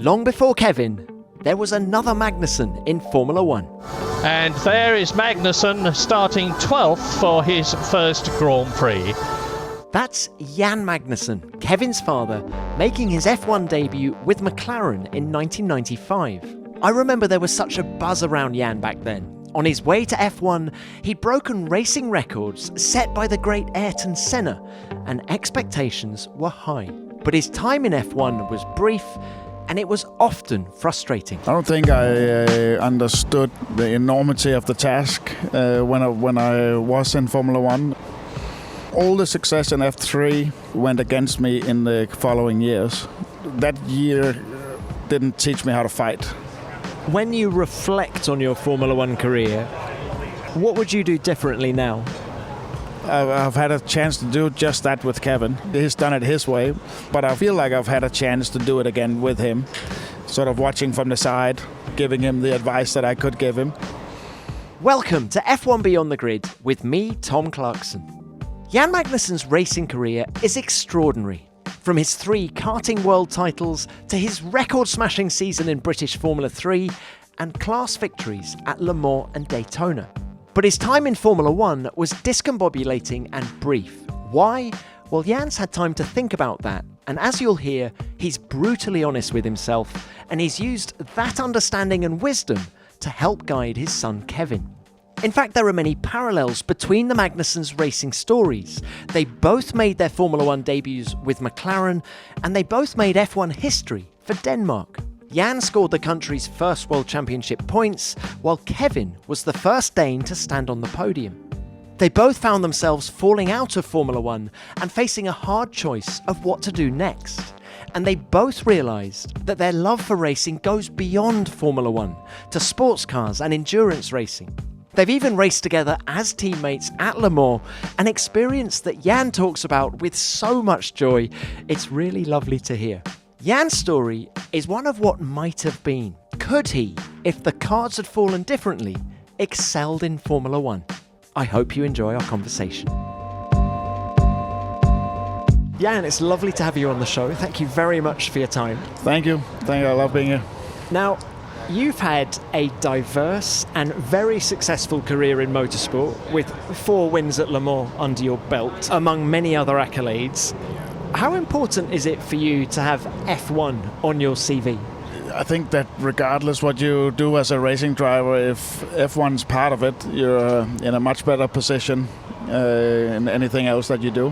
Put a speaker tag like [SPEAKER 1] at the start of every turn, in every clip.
[SPEAKER 1] Long before Kevin, there was another Magnussen in Formula One.
[SPEAKER 2] And there is Magnussen starting 12th for his first Grand Prix.
[SPEAKER 1] That's Jan Magnussen, Kevin's father, making his F1 debut with McLaren in 1995. I remember there was such a buzz around Jan back then. On his way to F1, he'd broken racing records set by the great Ayrton Senna, and expectations were high. But his time in F1 was brief, and it was often frustrating.
[SPEAKER 3] I don't think I understood the enormity of the task when I was in Formula One. All the success in F3 went against me in the following years. That year didn't teach me how to fight.
[SPEAKER 1] When you reflect on your Formula One career, what would you do differently now?
[SPEAKER 3] I've had a chance to do just that with Kevin. He's done it his way, but I feel like I've had a chance to do it again with him. Sort of watching from the side, giving him the advice that I could give him.
[SPEAKER 1] Welcome to F1 Beyond the Grid with me, Tom Clarkson. Jan Magnussen's racing career is extraordinary. From his 3 karting world titles to his record-smashing season in British Formula 3 and class victories at Le Mans and Daytona. But his time in Formula 1 was discombobulating and brief. Why? Well, Jan's had time to think about that, and as you'll hear, he's brutally honest with himself, and he's used that understanding and wisdom to help guide his son Kevin. In fact, there are many parallels between the Magnussens' racing stories. They both made their Formula 1 debuts with McLaren, and they both made F1 history for Denmark. Jan scored the country's first World Championship points, while Kevin was the first Dane to stand on the podium. They both found themselves falling out of Formula 1 and facing a hard choice of what to do next. And they both realised that their love for racing goes beyond Formula 1 to sports cars and endurance racing. They've even raced together as teammates at Le Mans, an experience that Jan talks about with so much joy. It's really lovely to hear. Jan's story is one of what might have been. Could he, if the cards had fallen differently, excelled in Formula 1? I hope you enjoy our conversation. Jan, it's lovely to have you on the show. Thank you very much for your time.
[SPEAKER 3] Thank you. I love being here.
[SPEAKER 1] Now, you've had a diverse and very successful career in motorsport with 4 wins at Le Mans under your belt, among many other accolades. How important is it for you to have F1 on your CV?
[SPEAKER 3] I think that regardless what you do as a racing driver, if F1's part of it, you're in a much better position in anything else that you do.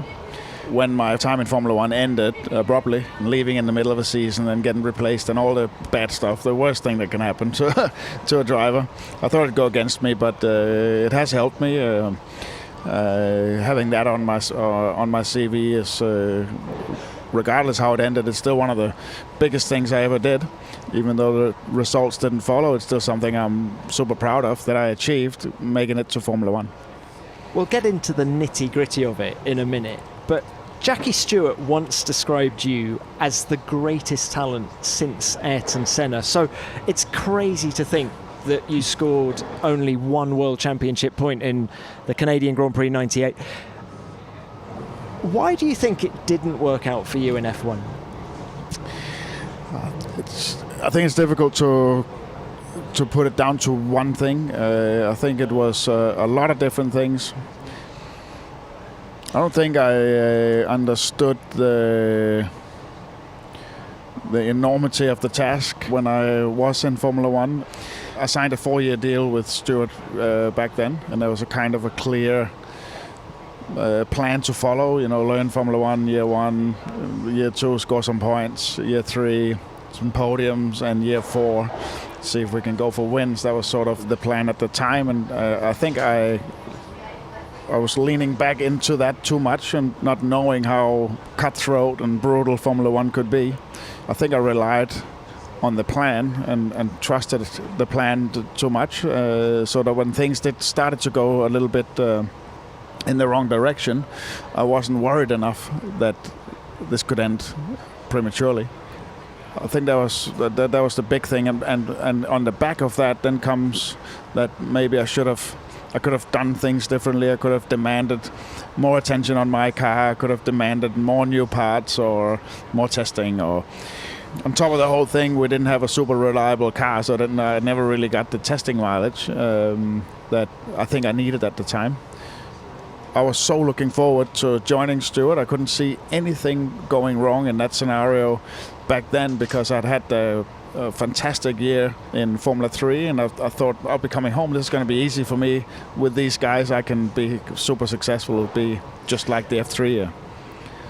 [SPEAKER 3] When my time in Formula 1 ended abruptly, leaving in the middle of a season and getting replaced and all the bad stuff, the worst thing that can happen to a driver. I thought it'd go against me, but it has helped me. Having that on my CV is, regardless how it ended, it's still one of the biggest things I ever did. Even though the results didn't follow, it's still something I'm super proud of that I achieved, making it to Formula 1.
[SPEAKER 1] We'll get into the nitty-gritty of it in a minute, but Jackie Stewart once described you as the greatest talent since Ayrton Senna. So it's crazy to think that you scored only 1 World Championship point in the Canadian Grand Prix 98. Why do you think it didn't work out for you in F1?
[SPEAKER 3] I think it's difficult to put it down to one thing. I think it was a lot of different things. I don't think I understood the enormity of the task when I was in Formula 1. I signed a 4-year deal with Stewart back then, and there was a kind of a clear plan to follow. You know, learn Formula 1 year 1, year 2 score some points, year 3 some podiums, and year 4 see if we can go for wins. That was sort of the plan at the time, and I think I was leaning back into that too much and not knowing how cutthroat and brutal Formula 1 could be. I think I relied on the plan and trusted the plan too much, so that when things started to go a little bit in the wrong direction, I wasn't worried enough that this could end prematurely. I think that was the big thing, and on the back of that then comes that maybe I could have done things differently. I could have demanded more attention on my car. I could have demanded more new parts or more testing, or on top of the whole thing, we didn't have a super reliable car, so I never really got the testing mileage that I think I needed at the time. I was so looking forward to joining Stewart. I couldn't see anything going wrong in that scenario back then because I'd had a fantastic year in Formula 3, and I thought I'll be coming home. This is going to be easy for me. With these guys, I can be super successful. It'll be just like the F3 year.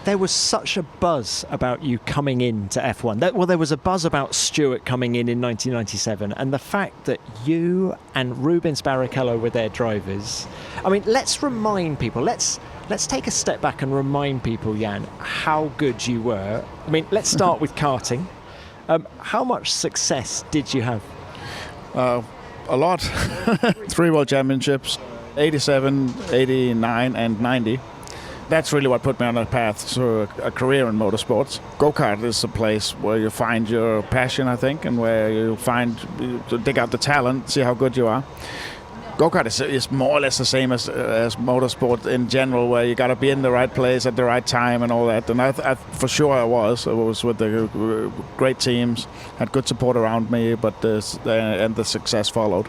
[SPEAKER 1] There was such a buzz about you coming into F1. There was a buzz about Stewart coming in 1997, and the fact that you and Rubens Barrichello were their drivers. I mean, let's remind people. Let's take a step back and remind people, Jan, how good you were. I mean, let's start with karting. How much success did you have?
[SPEAKER 3] A lot. 3 World Championships, 87, 89, and 90. That's really what put me on a path to a career in motorsports. Go-kart is a place where you find your passion, I think, and where you dig out the talent, see how good you are. Go-kart is more or less the same as motorsport in general, where you got to be in the right place at the right time and all that. And I for sure I was with the great teams, had good support around me, but the success followed.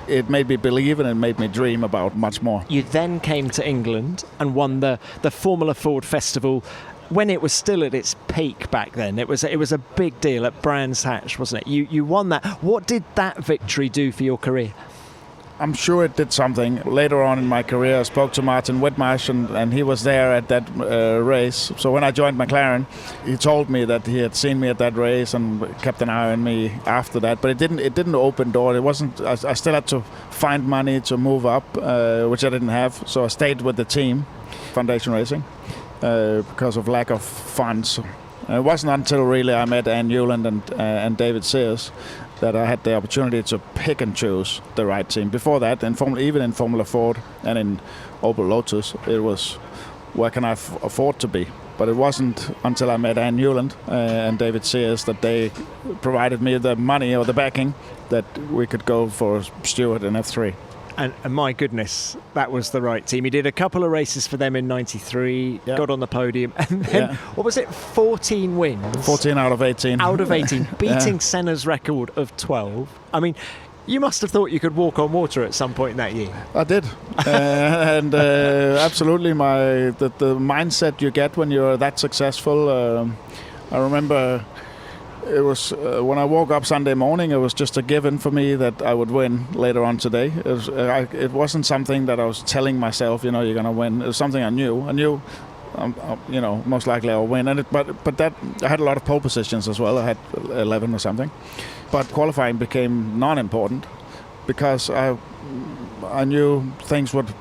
[SPEAKER 3] It made me believe and it made me dream about much more.
[SPEAKER 1] You then came to England and won the Formula Ford Festival when it was still at its peak back then. It was a big deal at Brands Hatch, wasn't it? You won that. What did that victory do for your career?
[SPEAKER 3] I'm sure it did something. Later on in my career, I spoke to Martin Whitmarsh, and he was there at that race. So when I joined McLaren, he told me that he had seen me at that race and kept an eye on me after that. But it didn't open doors. It wasn't. I still had to find money to move up, which I didn't have. So I stayed with the team, Foundation Racing, because of lack of funds. And it wasn't until really I met Ann Newland and David Sears that I had the opportunity to pick and choose the right team. Before that, even in Formula Ford and in Opel Lotus, it was where can I afford to be? But it wasn't until I met Ann Newland and David Sears that they provided me the money or the backing that we could go for Stewart in F3.
[SPEAKER 1] And my goodness, that was the right team. He did a couple of races for them in 93, got on the podium, and then, what was it, 14 wins?
[SPEAKER 3] 14 out of 18.
[SPEAKER 1] Out of 18, beating Senna's record of 12. I mean, you must have thought you could walk on water at some point in that year.
[SPEAKER 3] I did. And absolutely, the mindset you get when you're that successful. I remember it was when I woke up Sunday morning, it was just a given for me that I would win later on today. It wasn't something that I was telling myself, you're going to win. It was something I knew. I knew, most likely I'll win. And but that I had a lot of pole positions as well. I had 11 or something. But qualifying became non-important because I knew things would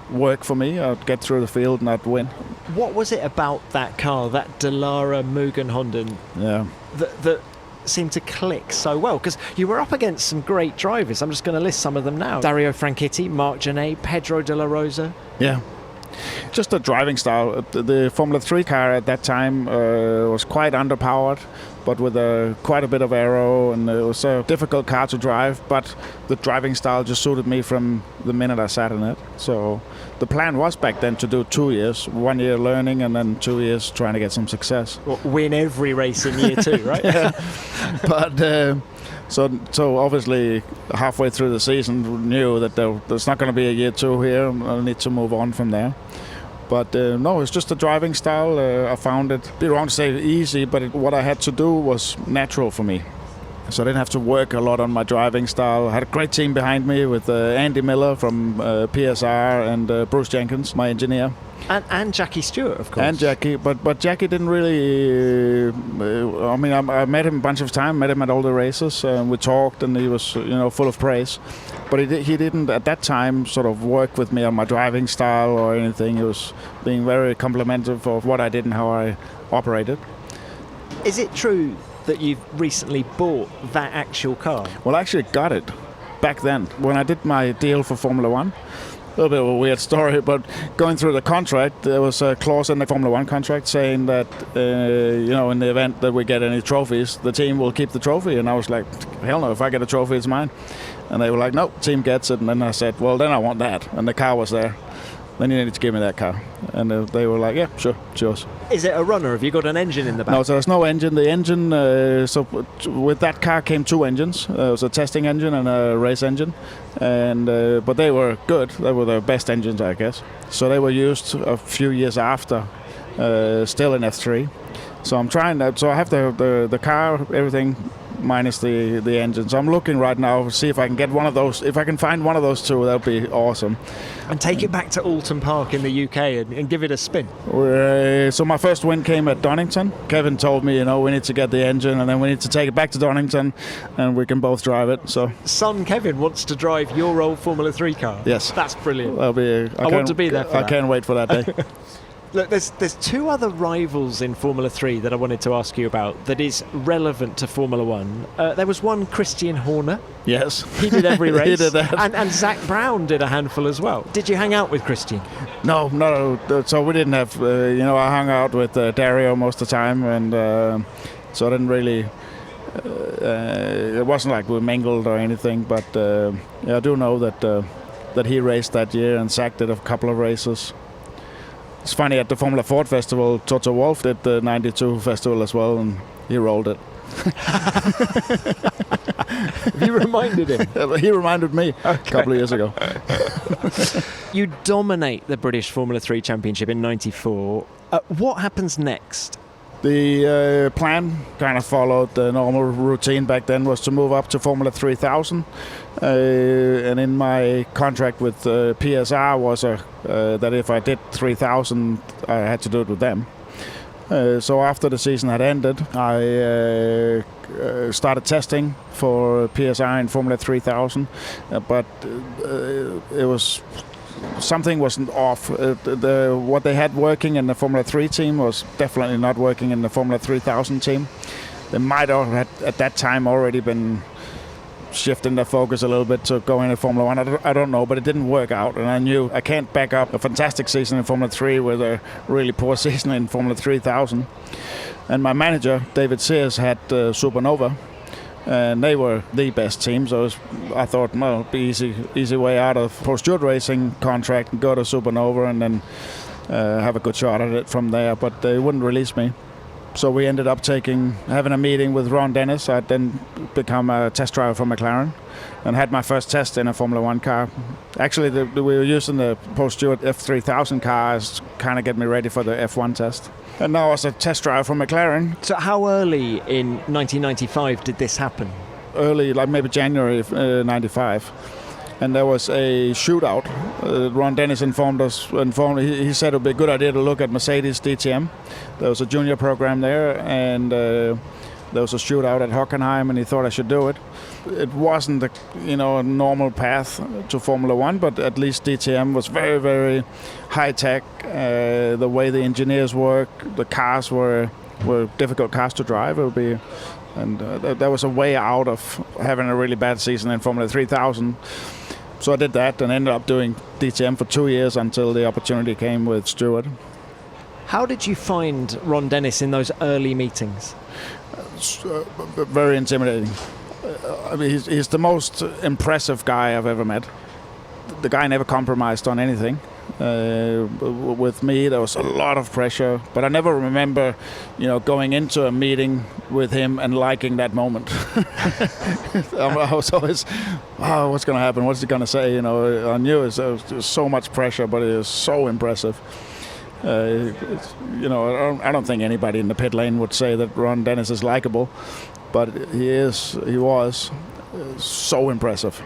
[SPEAKER 3] work for me. I'd get through the field and I'd win.
[SPEAKER 1] What was it about that car, that Dallara Mugen Honda, that seemed to click so well? Because you were up against some great drivers. I'm just going to list some of them now. Dario Franchitti, Marc Genet, Pedro de la Rosa.
[SPEAKER 3] Yeah. Just the driving style. The Formula 3 car at that time was quite underpowered, but with quite a bit of aero, and it was a difficult car to drive, but the driving style just suited me from the minute I sat in it. So the plan was back then to do 2 years, 1 year learning and then 2 years trying to get some success.
[SPEAKER 1] Well, win every race in year 2, right?
[SPEAKER 3] But so obviously halfway through the season knew that there's not going to be a year 2 here. I need to move on from there. But no, it's just the driving style. I found it, be wrong to say easy, but what I had to do was natural for me. So I didn't have to work a lot on my driving style. I had a great team behind me with Andy Miller from PSR and Bruce Jenkins, my engineer.
[SPEAKER 1] And Jackie Stewart, of course.
[SPEAKER 3] And Jackie, but Jackie didn't really. I met him a bunch of times. Met him at all the races. We talked, and he was, full of praise. But he didn't at that time sort of work with me on my driving style or anything. He was being very complimentary of what I did and how I operated.
[SPEAKER 1] Is it true that you've recently bought that actual car?
[SPEAKER 3] Well, I actually got it back then when I did my deal for Formula One. A little bit of a weird story, but going through the contract, there was a clause in the Formula One contract saying that, in the event that we get any trophies, the team will keep the trophy. And I was like, hell no, if I get a trophy, it's mine. And they were like, no, team gets it. And then I said, well, then I want that. And the car was there. then you need to give me that car. And they were like, yeah, sure, it's yours.
[SPEAKER 1] Is it a runner? Have you got an engine in the back?
[SPEAKER 3] No, so there's no engine. The engine, so with that car came 2 engines. It was a testing engine and a race engine. And but they were good. They were the best engines, I guess. So they were used a few years after, still in F3. So I'm trying that. So I have the car, everything, minus the engine. So I'm looking right now to see if I can get one of those. If I can find one of those 2, that would be awesome.
[SPEAKER 1] And take it back to Alton Park in the UK and give it a spin.
[SPEAKER 3] So my first win came at Donington. Kevin told me, we need to get the engine and then we need to take it back to Donington and we can both drive it. So
[SPEAKER 1] son Kevin wants to drive your old Formula 3 car.
[SPEAKER 3] Yes.
[SPEAKER 1] That's brilliant.
[SPEAKER 3] I
[SPEAKER 1] want to be there for that.
[SPEAKER 3] I can't wait for that day.
[SPEAKER 1] Look, there's 2 other rivals in Formula 3 that I wanted to ask you about that is relevant to Formula 1. There was one, Christian Horner.
[SPEAKER 3] Yes.
[SPEAKER 1] He did every race.
[SPEAKER 3] He did that.
[SPEAKER 1] And Zach Brown did a handful as well. Did you hang out with Christian?
[SPEAKER 3] No. So we didn't have, I hung out with Dario most of the time. And so I didn't really, it wasn't like we mingled or anything. But I do know that he raced that year and Zach did a couple of races. It's funny, at the Formula Ford Festival, Toto Wolff did the 92 festival as well, and he rolled it.
[SPEAKER 1] You reminded him?
[SPEAKER 3] He reminded me a couple of years ago.
[SPEAKER 1] You dominate the British Formula 3 Championship in 94. What happens next?
[SPEAKER 3] The plan kind of followed the normal routine back then, was to move up to Formula 3000. And in my contract with PSR was that if I did 3000, I had to do it with them. So after the season had ended, I started testing for PSR in Formula 3000, but it was... Something wasn't off. What they had working in the Formula 3 team was definitely not working in the Formula 3000 team. They might have had, at that time, already been shifting their focus a little bit to go into Formula 1. I don't know, but it didn't work out. And I knew I can't back up a fantastic season in Formula 3 with a really poor season in Formula 3000. And my manager, David Sears, had Supernova. And they were the best team, so I thought, well, it'd be easy way out of post-Stewart racing contract and go to Supernova and then have a good shot at it from there. But they wouldn't release me, so we ended up having a meeting with Ron Dennis. I'd then become a test driver for McLaren and had my first test in a Formula 1 car. Actually, we were using the post-Stewart F3000 cars to kind of get me ready for the F1 test. And now as a test driver for McLaren.
[SPEAKER 1] So how early in 1995 did this happen?
[SPEAKER 3] Early, like maybe January of 95. And there was a shootout. Ron Dennis informed us. He said it would be a good idea to look at Mercedes DTM. There was a junior program there, and there was a shootout at Hockenheim, and he thought I should do it. It wasn't a normal path to Formula 1, but at least DTM was very, very high tech. The way the engineers work, the cars were difficult cars to drive. There was a way out of having a really bad season in Formula 3000. So I did that and ended up doing DTM for 2 years until the opportunity came with Stewart.
[SPEAKER 1] How did you find Ron Dennis in those early meetings?
[SPEAKER 3] Very intimidating. I mean, he's the most impressive guy I've ever met. The guy never compromised on anything. With me, there was a lot of pressure, but I never remember, going into a meeting with him and liking that moment. I was always, what's going to happen? What's he going to say? I knew it was so much pressure, but it was so impressive. I don't think anybody in the pit lane would say that Ron Dennis is likable, but he was so impressive.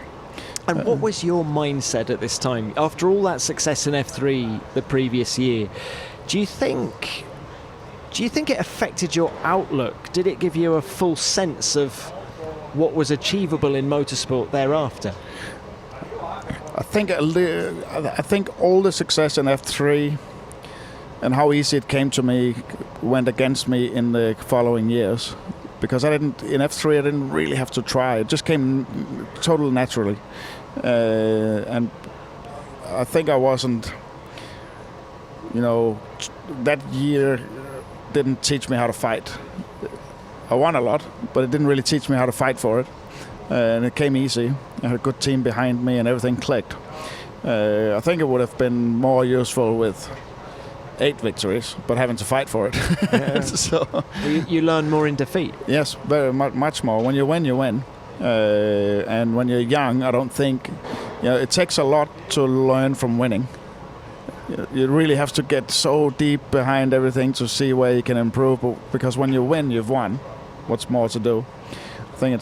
[SPEAKER 1] And what was your mindset at this time? After all that success in F3 the previous year, do you think it affected your outlook? Did it give you a full sense of what was achievable in motorsport thereafter?
[SPEAKER 3] I think all the success in F3 and how easy it came to me went against me in the following years, because in F3 I didn't really have to try. It just came totally naturally, and I think I wasn't, that year didn't teach me how to fight. I won a lot, but it didn't really teach me how to fight for it, and it came easy. I had a good team behind me and everything clicked. I think it would have been more useful with 8 victories, but having to fight for it.
[SPEAKER 1] Yeah.
[SPEAKER 3] So
[SPEAKER 1] You learn more in defeat.
[SPEAKER 3] yes, very much more. When you win, you win. And when you're young, I don't think it takes a lot to learn from winning. You really have to get so deep behind everything to see where you can improve. Because when you win, you've won. What's more to do? I think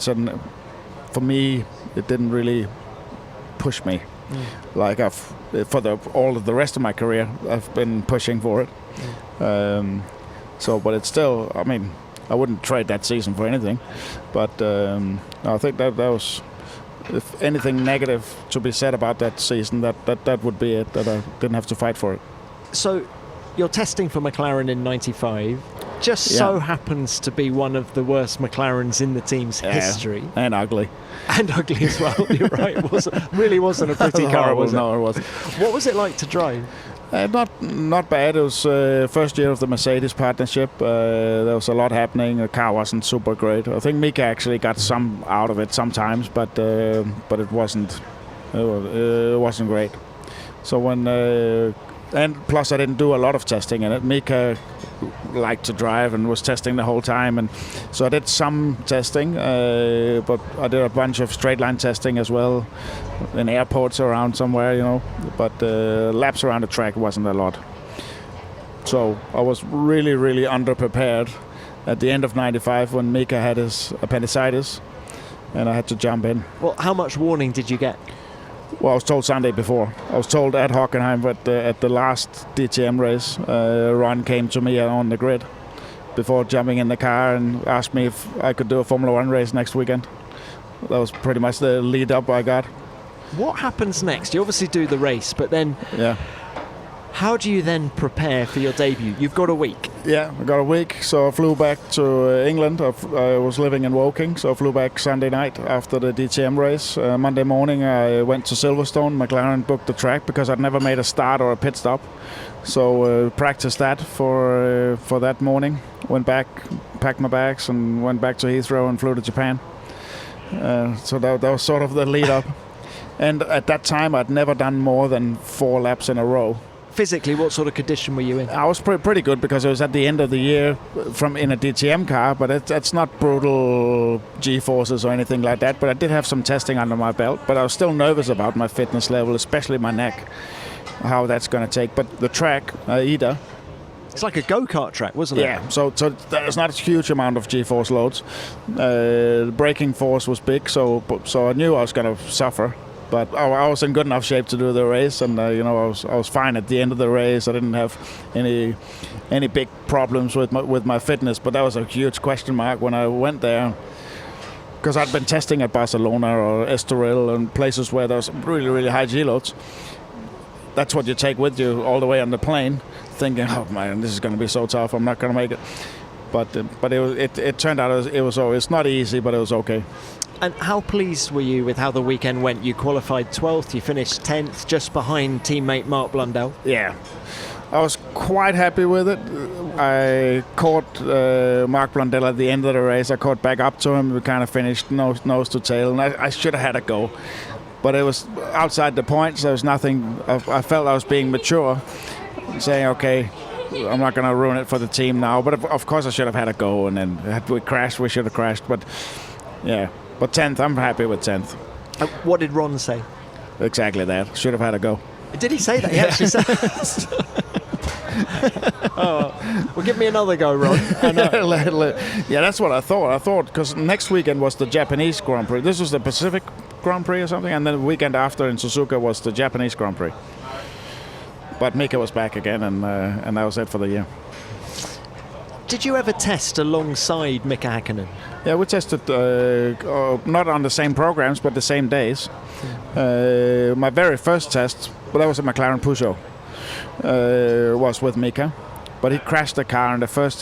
[SPEAKER 3] for me, it didn't really push me. Like all of the rest of my career, I've been pushing for it. But it's still, I mean, I wouldn't trade that season for anything. But I think that was, if anything negative to be said about that season, that would be it, that I didn't have to fight for it.
[SPEAKER 1] So you're testing for McLaren in 95. Just so happens to be one of the worst McLarens in the team's history.
[SPEAKER 3] And ugly.
[SPEAKER 1] And ugly as well, you're right. It really wasn't a pretty car,
[SPEAKER 3] horrible,
[SPEAKER 1] was it?
[SPEAKER 3] No, it wasn't.
[SPEAKER 1] What was it like to drive?
[SPEAKER 3] Not bad. It was first year of the Mercedes partnership. There was a lot happening. The car wasn't super great. I think Mika actually got some out of it sometimes, but it wasn't great. So and plus I didn't do a lot of testing in it. Mika liked to drive and was testing the whole time, and so I did some testing, but I did a bunch of straight line testing as well in airports around somewhere, but laps around the track wasn't a lot. So I was really, really underprepared at the end of 95 when Mika had his appendicitis and I had to jump in.
[SPEAKER 1] Well, how much warning did you get?
[SPEAKER 3] Well, I was told Sunday before. I was told at Hockenheim at the last DTM race, Ron came to me on the grid before jumping in the car and asked me if I could do a Formula 1 race next weekend. That was pretty much the lead up I got.
[SPEAKER 1] What happens next? You obviously do the race, but then how do you then prepare for your debut? You've got a week.
[SPEAKER 3] Yeah, I got a week, so I flew back to England. I was living in Woking, so I flew back Sunday night after the DTM race. Monday morning I went to Silverstone. McLaren booked the track because I'd never made a start or a pit stop. So practiced that for that morning. Went back, packed my bags and went back to Heathrow and flew to Japan. So that was sort of the lead up. And at that time I'd never done more than 4 laps in a row.
[SPEAKER 1] Physically, what sort of condition were you in?
[SPEAKER 3] I was pretty good because it was at the end of the year in a DTM car, but it's not brutal G-forces or anything like that. But I did have some testing under my belt, but I was still nervous about my fitness level, especially my neck, how that's going to take. But the track, Ida...
[SPEAKER 1] It's like a go-kart track, wasn't it?
[SPEAKER 3] Yeah, so there's not a huge amount of G-force loads. The braking force was big, so I knew I was going to suffer. But I was in good enough shape to do the race, and I was fine at the end of the race. I didn't have any big problems with my fitness, but that was a huge question mark when I went there, because I'd been testing at Barcelona or Estoril and places where there's really, really high G loads. That's what you take with you all the way on the plane, thinking, oh man, this is going to be so tough. I'm not going to make it. But it turned out it's not easy, but it was okay.
[SPEAKER 1] And how pleased were you with how the weekend went? You qualified 12th, you finished 10th, just behind teammate Mark Blundell.
[SPEAKER 3] Yeah, I was quite happy with it. I caught Mark Blundell at the end of the race. I caught back up to him. We kind of finished nose to tail, and I should have had a go. But it was outside the points. There was nothing. I felt I was being mature, saying, okay, I'm not going to ruin it for the team now. But of course I should have had a go, and then had we crashed, we should have crashed. But yeah. But 10th, I'm happy with 10th.
[SPEAKER 1] What did Ron say?
[SPEAKER 3] Exactly that. Should have had a go.
[SPEAKER 1] Did he say that? He actually said well, give me another go, Ron.
[SPEAKER 3] Yeah, that's what I thought. I thought, because next weekend was the Japanese Grand Prix. This was the Pacific Grand Prix or something, and then the weekend after in Suzuka was the Japanese Grand Prix. But Mika was back again, and that was it for the year.
[SPEAKER 1] Did you ever test alongside Mika Häkkinen?
[SPEAKER 3] Yeah, we tested not on the same programs, but the same days. My very first test, that was a McLaren Peugeot, was with Mika. But he crashed his car on the first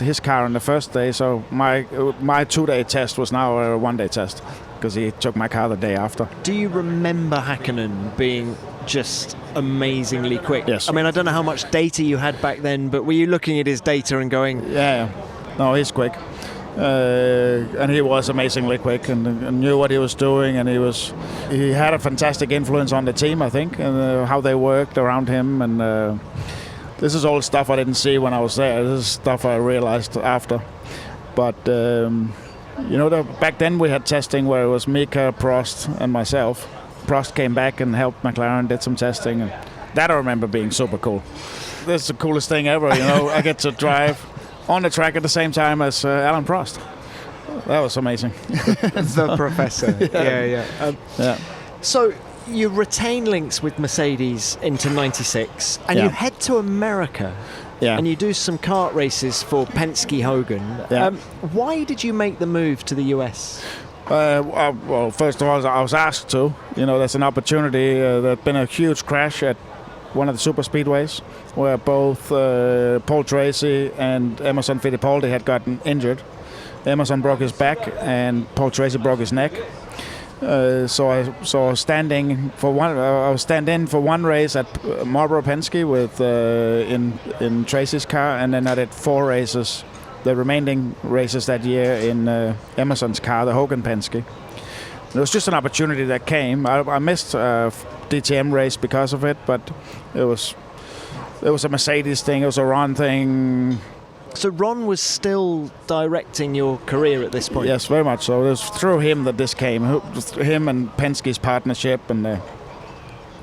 [SPEAKER 3] day, so my 2-day test was now a 1-day test, because he took my car the day after.
[SPEAKER 1] Do you remember Häkkinen being just amazingly quick?
[SPEAKER 3] Yes.
[SPEAKER 1] I mean, I don't know how much data you had back then, but were you looking at his data and going...
[SPEAKER 3] Yeah. No, he's quick. And he was amazingly quick and knew what he was doing, and he had a fantastic influence on the team, I think, and how they worked around him. And this is all stuff I didn't see when I was there. This is stuff I realized after. But back then we had testing where it was Mika, Prost, and myself. Prost came back and helped McLaren, did some testing, and that I remember being super cool. This is the coolest thing ever, I get to drive on the track at the same time as Alan Prost. That was amazing.
[SPEAKER 1] The professor. Yeah. So you retain links with Mercedes into 96, and you head to America.
[SPEAKER 3] Yeah.
[SPEAKER 1] And you do some kart races for Penske Hogan.
[SPEAKER 3] Yeah.
[SPEAKER 1] Why did you make the move to the US?
[SPEAKER 3] Well, first of all, I was asked to. There's an opportunity. There'd been a huge crash at one of the super speedways where both Paul Tracy and Emerson Fittipaldi had gotten injured. Emerson broke his back and Paul Tracy broke his neck. So I was stand-in for one race at Marlboro Penske with in Tracy's car, and then I did 4 races, the remaining races that year in Emerson's car, the Hogan Penske. It was just an opportunity that came. I missed a DTM race because of it, but it was a Mercedes thing. It was a Ron thing.
[SPEAKER 1] So Ron was still directing your career at this point?
[SPEAKER 3] Yes, very much so. It was through him that this came. Him and Penske's partnership, and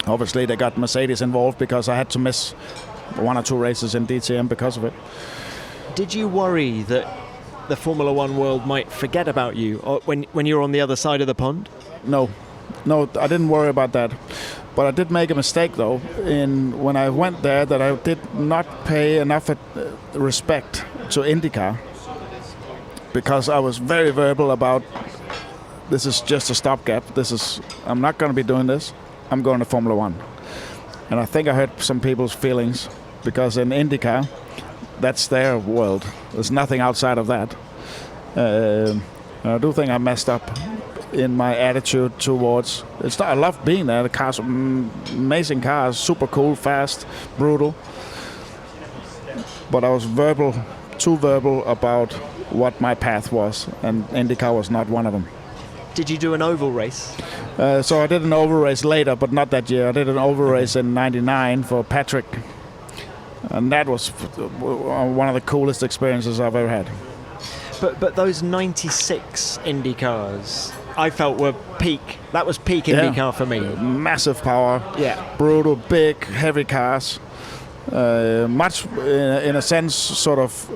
[SPEAKER 3] obviously they got Mercedes involved because I had to miss 1 or 2 races in DTM because of it.
[SPEAKER 1] Did you worry that the Formula One world might forget about you when you're on the other side of the pond?
[SPEAKER 3] No, I didn't worry about that. But I did make a mistake, though, when I went there, that I did not pay enough respect to IndyCar, because I was very verbal about this is just a stopgap. I'm not going to be doing this. I'm going to Formula One. And I think I hurt some people's feelings, because in IndyCar, that's their world. There's nothing outside of that. I do think I messed up in my attitude towards it. I love being there. The cars, amazing cars, super cool, fast, brutal. But I was too verbal about what my path was, and IndyCar was not one of them.
[SPEAKER 1] Did you do an oval race?
[SPEAKER 3] So I did an oval race later, but not that year. I did an oval race in '99 for Patrick, and that was one of the coolest experiences I've ever had.
[SPEAKER 1] But those 96 Indy cars, I felt were peak. That was peak IndyCar for me.
[SPEAKER 3] Massive power.
[SPEAKER 1] Yeah.
[SPEAKER 3] Brutal, big, heavy cars. Much, in a sense, sort of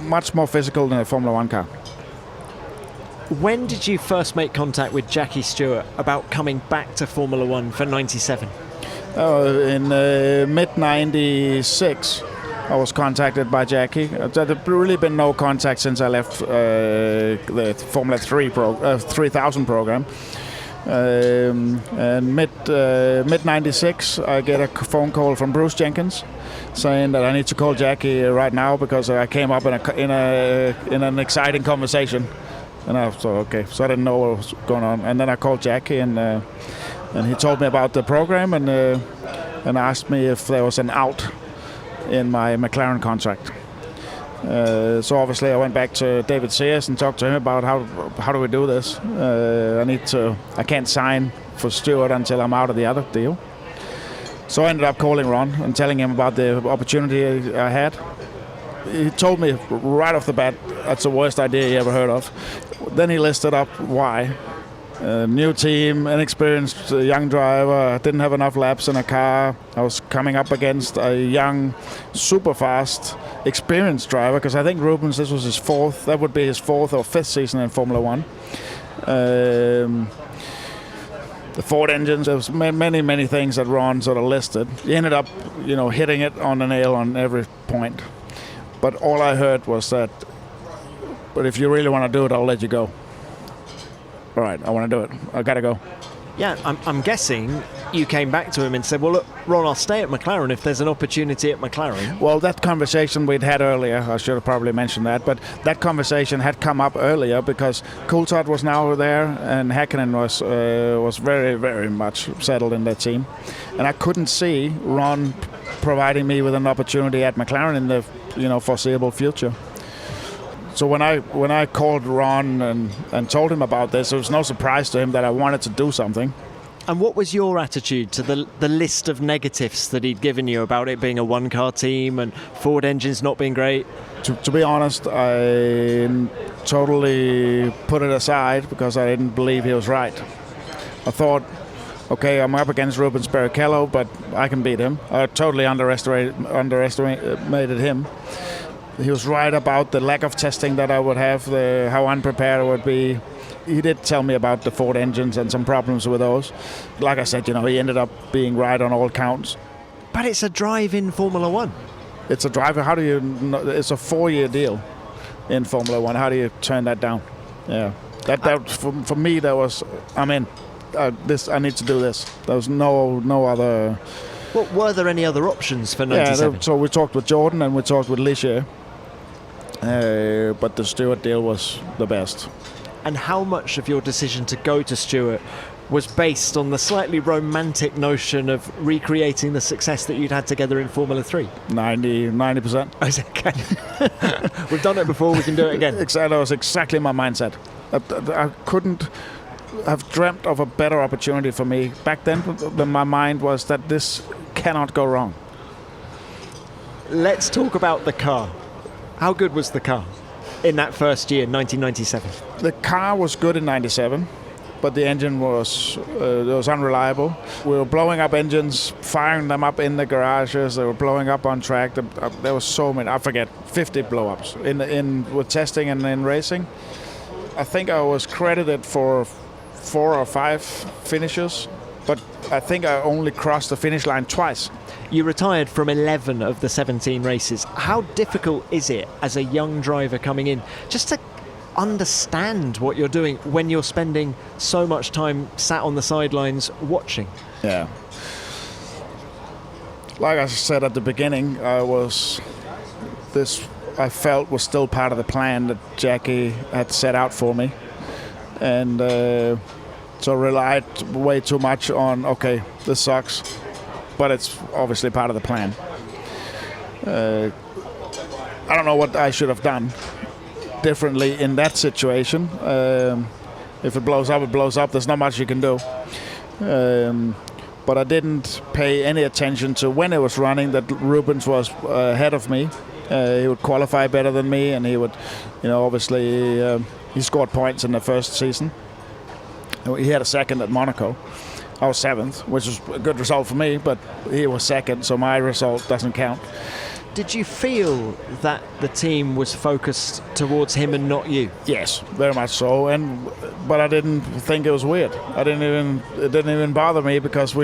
[SPEAKER 3] much more physical than a Formula One car.
[SPEAKER 1] When did you first make contact with Jackie Stewart about coming back to Formula One for 97?
[SPEAKER 3] In mid-96. I was contacted by Jackie. There'd really been no contact since I left the Formula 3000 program. And mid-96, I get a phone call from Bruce Jenkins saying that I need to call Jackie right now because I came up in an exciting conversation. And I thought, okay, so I didn't know what was going on. And then I called Jackie, and he told me about the program and asked me if there was an out in my McLaren contract. So obviously I went back to David Sears and talked to him about how do we do this. I can't sign for Stewart until I'm out of the other deal. So I ended up calling Ron and telling him about the opportunity I had. He told me right off the bat that's the worst idea he ever heard of. Then he listed up why. New team, inexperienced young driver, didn't have enough laps in a car. I was coming up against a young, super fast, experienced driver, because I think Rubens, this was his fourth or fifth season in Formula One. The Ford engines, there was many, many things that Ron sort of listed. He ended up, hitting it on the nail on every point. But all I heard was that, but if you really want to do it, I'll let you go. All right, I want to do it. I got to go.
[SPEAKER 1] Yeah, I'm guessing you came back to him and said, well, look, Ron, I'll stay at McLaren if there's an opportunity at McLaren.
[SPEAKER 3] Well, that conversation we'd had earlier, I should have probably mentioned that, but that conversation had come up earlier because Coulthard was now there and Häkkinen was very, very much settled in that team. And I couldn't see Ron providing me with an opportunity at McLaren in the foreseeable future. So when I called Ron and told him about this, it was no surprise to him that I wanted to do something.
[SPEAKER 1] And what was your attitude to the list of negatives that he'd given you about it being a one-car team and Ford engines not being great?
[SPEAKER 3] To be honest, I totally put it aside because I didn't believe he was right. I thought, okay, I'm up against Rubens Barrichello, but I can beat him. I totally underestimated him. He was right about the lack of testing that I would have, how unprepared I would be. He did tell me about the Ford engines and some problems with those. Like I said, he ended up being right on all counts.
[SPEAKER 1] But it's a drive in Formula One.
[SPEAKER 3] It's a driver. How do you? It's a 4-year deal in Formula One. How do you turn that down? Yeah, that for me that was. I'm in. I need to do this. There was no other.
[SPEAKER 1] Well, were there any other options for 97?
[SPEAKER 3] Yeah, so we talked with Jordan and we talked with Ligier. But the Stewart deal was the best.
[SPEAKER 1] And how much of your decision to go to Stewart was based on the slightly romantic notion of recreating the success that you'd had together in Formula 3?
[SPEAKER 3] 90%.
[SPEAKER 1] Okay. We've done it before, we can do it again.
[SPEAKER 3] Exactly, that was exactly my mindset. I couldn't have dreamt of a better opportunity for me. Back then, my mind was that this cannot go wrong.
[SPEAKER 1] Let's talk about the car. How good was the car in that first year, 1997?
[SPEAKER 3] The car was good in 97, but the engine was unreliable. We were blowing up engines, firing them up in the garages. They were blowing up on track. There was so many, 50 blow-ups with testing and in racing. I think I was credited for 4 or 5 finishes, but I think I only crossed the finish line twice.
[SPEAKER 1] You retired from 11 of the 17 races. How difficult is it as a young driver coming in just to understand what you're doing when you're spending so much time sat on the sidelines watching?
[SPEAKER 3] Yeah. Like I said at the beginning, I felt was still part of the plan that Jackie had set out for me. And so relied way too much on, okay, this sucks, but it's obviously part of the plan. I don't know what I should have done differently in that situation. If it blows up, it blows up. There's not much you can do. But I didn't pay any attention to when it was running that Rubens was ahead of me. He would qualify better than me, and he would, obviously he scored points in the first season. He had a second at Monaco. I was 7th, which was a good result for me, but he was second, so my result doesn't count.
[SPEAKER 1] Did you feel that the team was focused towards him and not you?
[SPEAKER 3] Yes, very much so. But I didn't think it was weird. It didn't even bother me because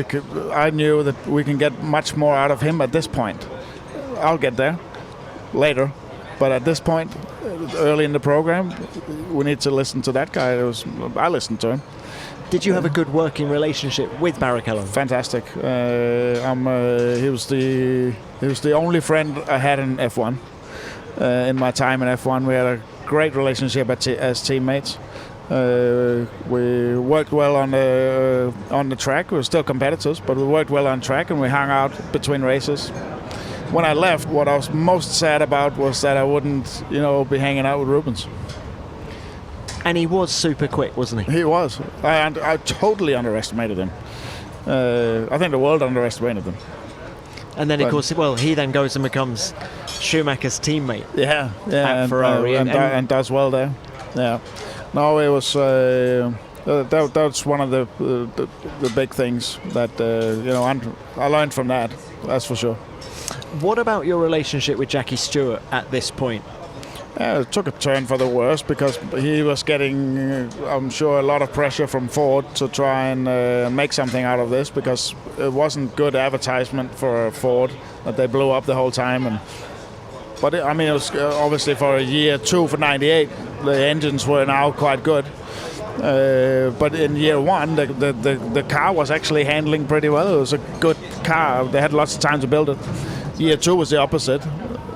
[SPEAKER 3] I knew that we can get much more out of him at this point. I'll get there later, but at this point, early in the program, we need to listen to that guy. I listened to him.
[SPEAKER 1] Did you have a good working relationship with Barrichello?
[SPEAKER 3] Fantastic. He was the only friend I had in F1. In my time in F1, we had a great relationship as teammates. We worked well on the track. We were still competitors, but we worked well on track, and we hung out between races. When I left, what I was most sad about was that I wouldn't, be hanging out with Rubens.
[SPEAKER 1] And he was super quick, wasn't he?
[SPEAKER 3] He was. I totally underestimated him. I think the world underestimated him.
[SPEAKER 1] And then, of course, he then goes and becomes Schumacher's teammate.
[SPEAKER 3] Yeah,
[SPEAKER 1] at Ferrari,
[SPEAKER 3] and does well there. Yeah. No, it was. That's one of the big things that I learned from that. That's for sure.
[SPEAKER 1] What about your relationship with Jackie Stewart at this point?
[SPEAKER 3] It took a turn for the worse because he was getting, I'm sure, a lot of pressure from Ford to try and make something out of this because it wasn't good advertisement for Ford that they blew up the whole time. But it was obviously for a year 2 for 98, the engines were now quite good. But in year 1, the car was actually handling pretty well. It was a good car. They had lots of time to build it. Year 2 was the opposite.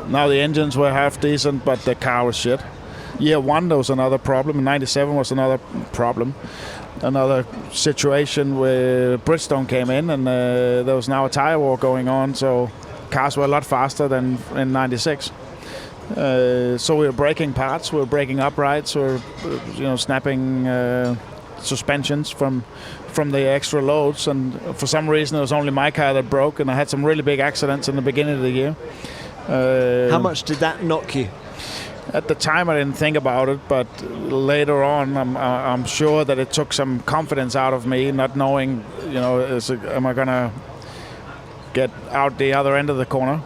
[SPEAKER 3] Now the engines were half decent, but the car was shit. Year 1, there was another problem. 97 was another problem. Another situation where Bridgestone came in, and there was now a tire war going on, so cars were a lot faster than in 96. So we were breaking parts, we were breaking uprights, we were snapping suspensions from the extra loads, and for some reason it was only my car that broke, and I had some really big accidents in the beginning of the year.
[SPEAKER 1] How much did that knock you?
[SPEAKER 3] At the time I didn't think about it, but later on I'm sure that it took some confidence out of me, not knowing, am I gonna get out the other end of the corner.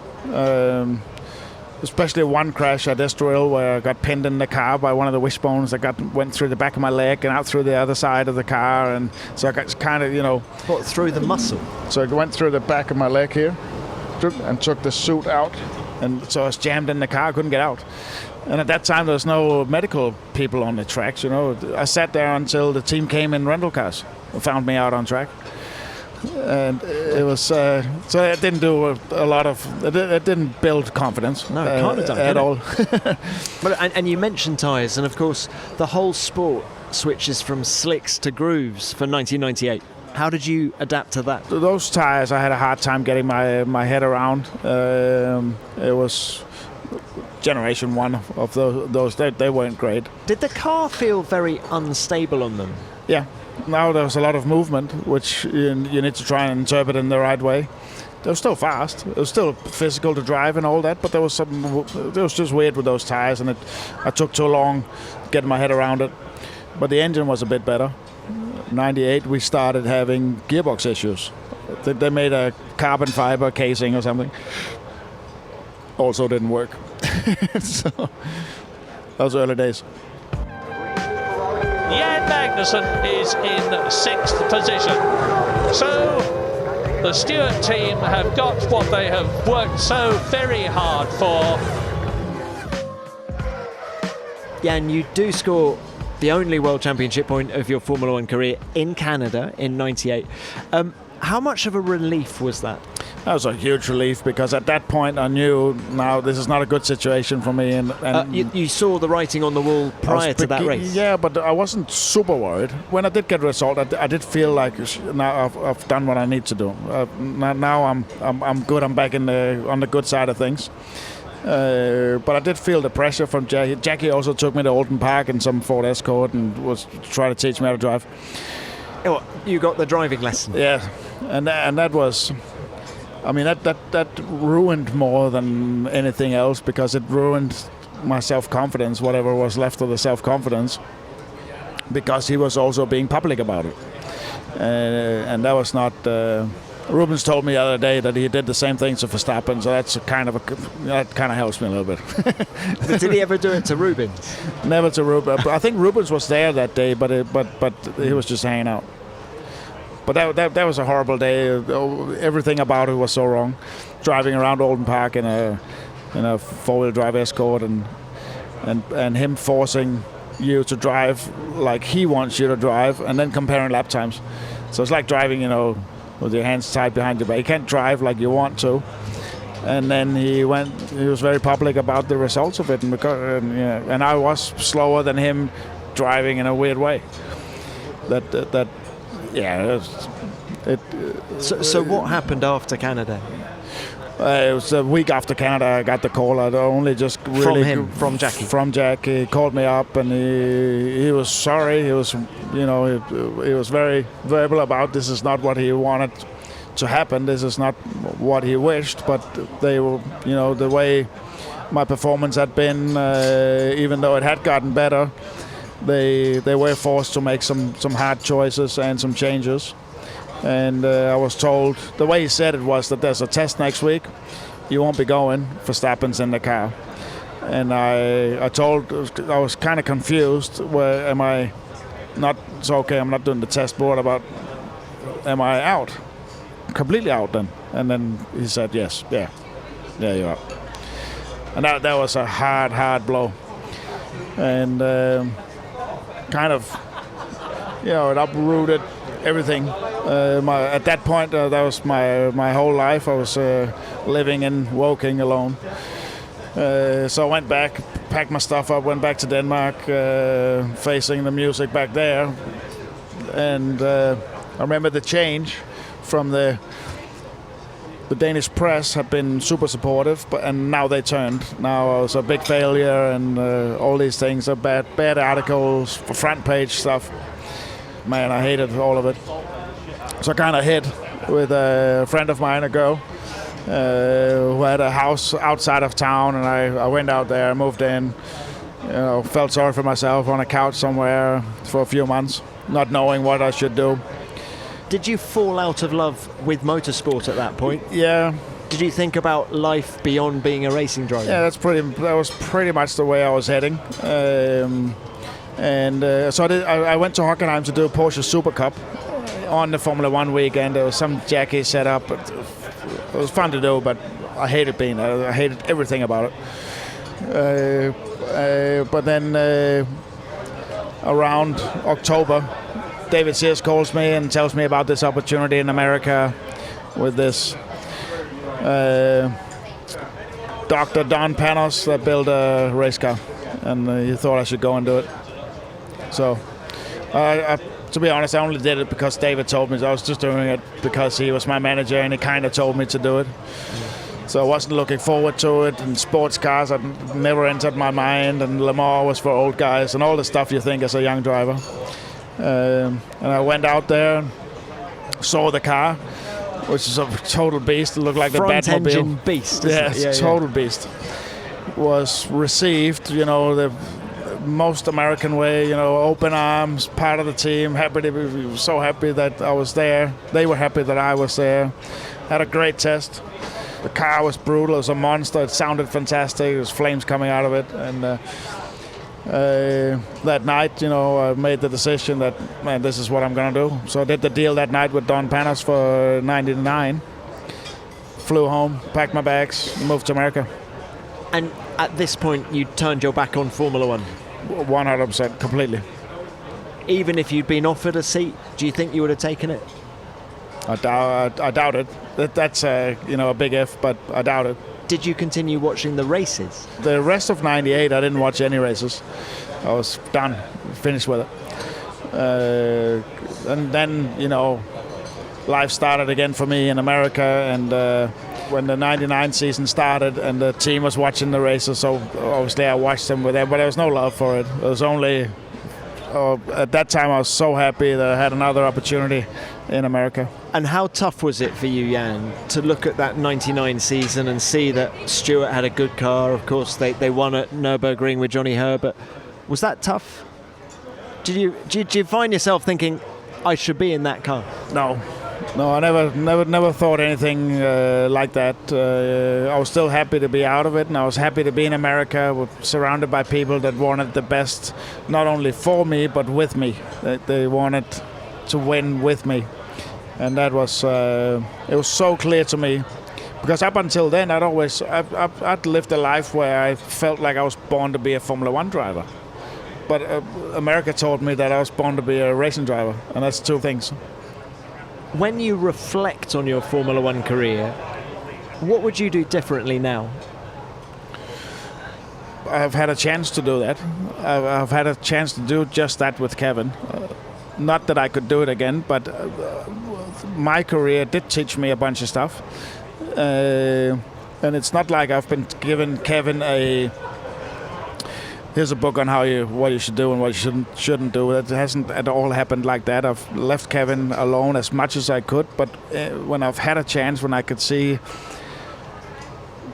[SPEAKER 3] Especially one crash at Estoril where I got pinned in the car by one of the wishbones that went through the back of my leg and out through the other side of the car, and so I got kind of,
[SPEAKER 1] What, through the muscle?
[SPEAKER 3] So it went through the back of my leg here and took the suit out, and so I was jammed in the car, I couldn't get out. And at that time there was no medical people on the tracks, I sat there until the team came in rental cars and found me out on track. And it was so it didn't do a lot of it didn't build confidence.
[SPEAKER 1] No, it can't have done
[SPEAKER 3] at all.
[SPEAKER 1] But and you mentioned tyres, and of course the whole sport switches from slicks to grooves for 1998. How did you adapt to that?
[SPEAKER 3] Those tyres I had a hard time getting my head around. It was generation one of those. They weren't great.
[SPEAKER 1] Did the car feel very unstable on them?
[SPEAKER 3] Yeah. Now there was a lot of movement, which you need to try and interpret in the right way. They were still fast. It was still physical to drive and all that, but there was just weird with those tires, and I took too long getting my head around it. But the engine was a bit better. 98, we started having gearbox issues. They made a carbon fiber casing or something. Also didn't work. So those early days.
[SPEAKER 2] Jan Magnussen is in 6th position. So the Stewart team have got what they have worked so very hard for.
[SPEAKER 1] Jan, you do score the only World Championship point of your Formula One career in Canada in 98. How much of a relief was that?
[SPEAKER 3] That was a huge relief, because at that point I knew now this is not a good situation for me. And
[SPEAKER 1] you saw the writing on the wall prior to that race?
[SPEAKER 3] Yeah, but I wasn't super worried. When I did get a result, I did feel like now I've done what I need to do. Now I'm good. I'm back on the good side of things. But I did feel the pressure from Jackie. Jackie also took me to Alton Park in some Ford Escort and was trying to teach me how to drive.
[SPEAKER 1] Oh, you got the driving lesson?
[SPEAKER 3] Yeah, and that was... I mean, that ruined more than anything else, because it ruined my self-confidence, whatever was left of the self-confidence, because he was also being public about it. And that was not... Rubens told me the other day that he did the same thing to Verstappen, so that kind of helps me a little bit.
[SPEAKER 1] But did he ever do it to Rubens?
[SPEAKER 3] Never to Rubens. I think Rubens was there that day, but he was just hanging out. But that was a horrible day. Everything about it was so wrong. Driving around Alton Park in a four-wheel drive Escort, and him forcing you to drive like he wants you to drive, and then comparing lap times. So it's like driving, with your hands tied behind your back. You can't drive like you want to. And then he was very public about the results of it, and I was slower than him driving in a weird way.
[SPEAKER 1] So what happened after Canada?
[SPEAKER 3] It was a week after Canada I got the call. I'd only just really...
[SPEAKER 1] From Jackie?
[SPEAKER 3] From Jackie. He called me up, and he was sorry. He was, he was very verbal about this is not what he wanted to happen. This is not what he wished, but they were, the way my performance had been, even though it had gotten better, they were forced to make some hard choices and some changes. And I was told, the way he said it was that there's a test next week. You won't be going. Verstappen's in the car. And I was kind of confused. Where am I not? It's okay, I'm not doing the test. But what about, am I out? Completely out then? And then he said, yes, yeah, you're out. And that was a hard blow. And kind of, it uprooted everything. At that point, that was my whole life. I was living in Woking alone. So I went back, packed my stuff up, went back to Denmark, facing the music back there. And I remember the change from the the Danish press had been super supportive, and now they turned. Now I was a big failure, and all these things are bad articles, front page stuff. Man, I hated all of it. So I kind of hid with a friend of mine, a girl, who had a house outside of town, and I went out there, moved in, felt sorry for myself on a couch somewhere for a few months, not knowing what I should do.
[SPEAKER 1] Did you fall out of love with motorsport at that point?
[SPEAKER 3] Yeah.
[SPEAKER 1] Did you think about life beyond being a racing driver?
[SPEAKER 3] Yeah, that was pretty much the way I was heading. So I went to Hockenheim to do a Porsche Super Cup on the Formula One weekend. There was some Jackie set up. It was fun to do, but I hated I hated everything about it. But then around October, David Sears calls me and tells me about this opportunity in America with this Dr. Don Panos that built a race car, and he thought I should go and do it. So, to be honest, I only did it because David told me. So I was just doing it because he was my manager and he kind of told me to do it. So I wasn't looking forward to it. And sports cars had never entered my mind. And Le Mans was for old guys and all the stuff you think as a young driver. And I went out there, saw the car, which is a total beast. It looked like the Batmobile.
[SPEAKER 1] Front engine beast.
[SPEAKER 3] Yes, total beast. Was received, the most American way, open arms, part of the team, so happy that I was there. They were happy that I was there. Had a great test. The car was brutal. It was a monster. It sounded fantastic. There was flames coming out of it. And that night, I made the decision that, man, this is what I'm going to do. So I did the deal that night with Don Panos for 99. Flew home, packed my bags, moved to America.
[SPEAKER 1] And at this point, you turned your back on Formula One?
[SPEAKER 3] 100%, completely.
[SPEAKER 1] Even if you'd been offered a seat, do you think you would have taken it?
[SPEAKER 3] I doubt it. That's a big if, but I doubt it.
[SPEAKER 1] Did you continue watching the races?
[SPEAKER 3] The rest of '98, I didn't watch any races. I was done, finished with it. And then, life started again for me in America, and when the 99 season started and the team was watching the races, so obviously I watched them with them, but there was no love for it. It was only, at that time I was so happy that I had another opportunity in America.
[SPEAKER 1] And how tough was it for you, Jan, to look at that 99 season and see that Stewart had a good car? Of course, they won at Nürburgring with Johnny Herbert. Was that tough? Did you find yourself thinking, I should be in that car?
[SPEAKER 3] No, I never thought anything like that. I was still happy to be out of it, and I was happy to be in America, surrounded by people that wanted the best, not only for me but with me. They wanted to win with me, and that was it was so clear to me, because up until then I'd lived a life where I felt like I was born to be a Formula One driver, but America taught me that I was born to be a racing driver, and that's two things.
[SPEAKER 1] When you reflect on your Formula One career, what would you do differently now?
[SPEAKER 3] I've had a chance to do that. I've had a chance to do just that with Kevin. Not that I could do it again, but my career did teach me a bunch of stuff. And it's not like I've been given Kevin here's a book on what you should do and what you shouldn't do. It hasn't at all happened like that. I've left Kevin alone as much as I could, but when I've had a chance, when I could see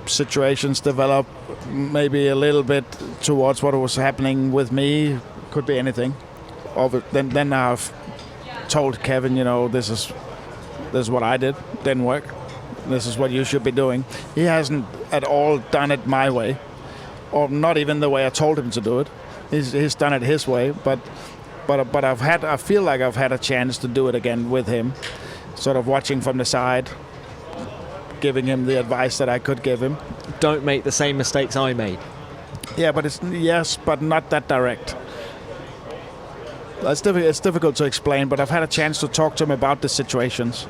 [SPEAKER 3] situations develop maybe a little bit towards what was happening with me, could be anything, then I've told Kevin, this is what I didn't work. This is what you should be doing. He hasn't at all done it my way, or not even the way I told him to do it. He's done it his way, but I feel like I've had a chance to do it again with him, sort of watching from the side, giving him the advice that I could give him.
[SPEAKER 1] Don't make the same mistakes I made.
[SPEAKER 3] Yeah, but not that direct. It's difficult to explain, but I've had a chance to talk to him about the situations.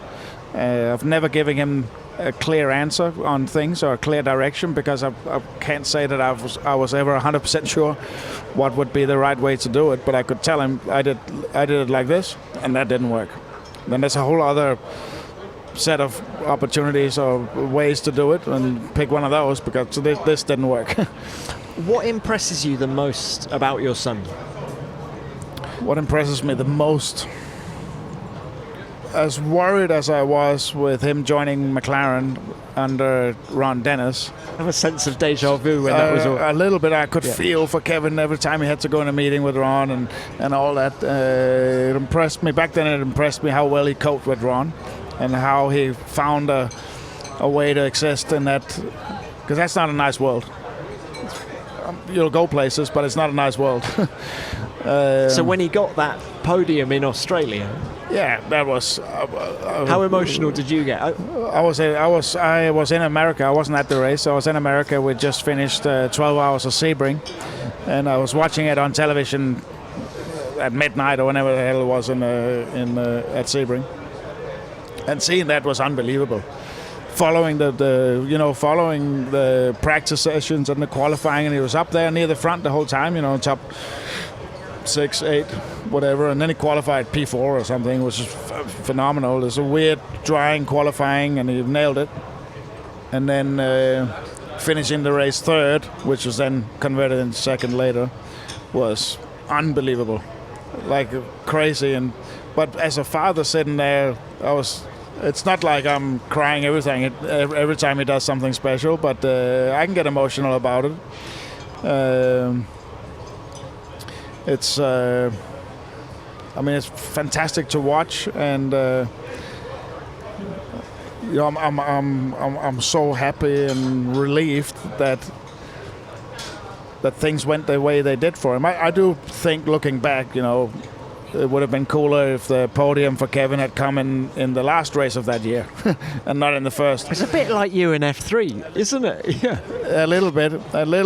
[SPEAKER 3] I've never given him a clear answer on things or a clear direction, because I can't say that I was ever 100% sure what would be the right way to do it, but I could tell him I did it like this, and that didn't work. Then there's a whole other set of opportunities or ways to do it and pick one of those, because this didn't work.
[SPEAKER 1] What impresses you the most about your son?
[SPEAKER 3] What impresses me the most? As worried as I was with him joining McLaren under Ron Dennis,
[SPEAKER 1] I have a sense of deja vu when that was all.
[SPEAKER 3] A little bit I could feel for Kevin every time he had to go in a meeting with Ron and all that. It impressed me. Back then it impressed me how well he coped with Ron and how he found a way to exist in that, because that's not a nice world. You'll go places, but it's not a nice world.
[SPEAKER 1] So when he got that podium in Australia,
[SPEAKER 3] yeah, that was.
[SPEAKER 1] How emotional did you get?
[SPEAKER 3] I was in America. I wasn't at the race. I was in America. We just finished 12 hours of Sebring, and I was watching it on television at midnight or whenever the hell it was at Sebring, and seeing that was unbelievable. Following the practice sessions and the qualifying, and he was up there near the front the whole time. Top 6, 8, whatever, and then he qualified P4 or something, which is phenomenal. There's a weird drying qualifying, and he nailed it. And then finishing the race third, which was then converted into second later, was unbelievable, like crazy. But as a father sitting there, it's not like I'm crying every time he does something special, but I can get emotional about it. It's fantastic to watch, and I'm so happy and relieved that things went the way they did for him. I do think, looking back, it would have been cooler if the podium for Kevin had come in the last race of that year and not in the first.
[SPEAKER 1] It's a bit like you in F3, isn't it? Yeah.
[SPEAKER 3] A little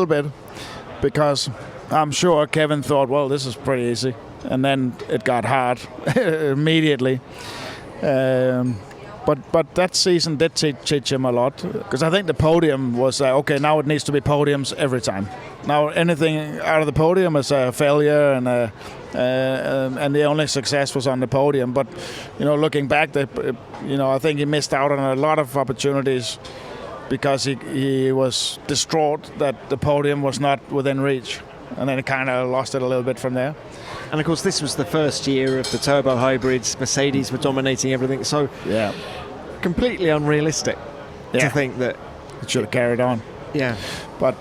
[SPEAKER 3] bit, because I'm sure Kevin thought, well, this is pretty easy, and then it got hard immediately. But that season did teach him a lot, because I think the podium was okay. Now it needs to be podiums every time. Now anything out of the podium is a failure, and the only success was on the podium. But looking back, I think he missed out on a lot of opportunities because he was distraught that the podium was not within reach, and then he kind of lost it a little bit from there.
[SPEAKER 1] And of course, this was the first year of the turbo hybrids. Mercedes were dominating everything, so completely unrealistic to think that
[SPEAKER 3] it should have carried on.
[SPEAKER 1] Yeah,
[SPEAKER 3] but